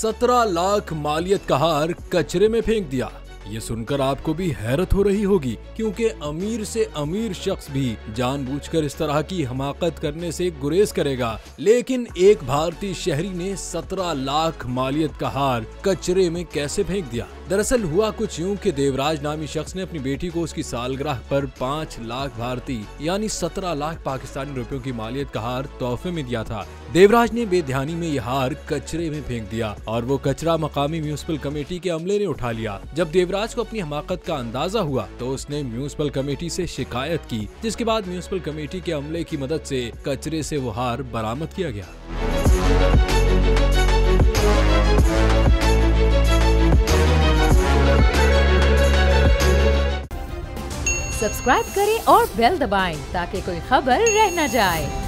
17 लाख मालियत का हार कचरे में फेंक दिया। ये सुनकर आपको भी हैरत हो रही होगी, क्योंकि अमीर से अमीर शख्स भी जानबूझकर इस तरह की हमाकत करने से गुरेज करेगा। लेकिन एक भारतीय शहरी ने 17 लाख मालियत का हार कचरे में कैसे फेंक दिया? दरअसल हुआ कुछ यूं कि देवराज नामी शख्स ने अपनी बेटी को उसकी सालगिरह पर 5 लाख भारतीय यानी 17 लाख पाकिस्तानी रुपयों की मालियत का हार तोहफे में दिया था। देवराज ने बेध्यानी में यह हार कचरे में फेंक दिया और वो कचरा मकामी म्यूनिसिपल कमेटी के अमले ने उठा लिया। जब देवराज को अपनी हमाकत का अंदाजा हुआ तो उसने म्यूनिसिपल कमेटी से शिकायत की, जिसके बाद म्यूनिसिपल कमेटी के अमले की मदद से कचरे से वो हार बरामद किया गया। सब्सक्राइब करें और बेल दबाएं ताकि कोई खबर रह न जाए।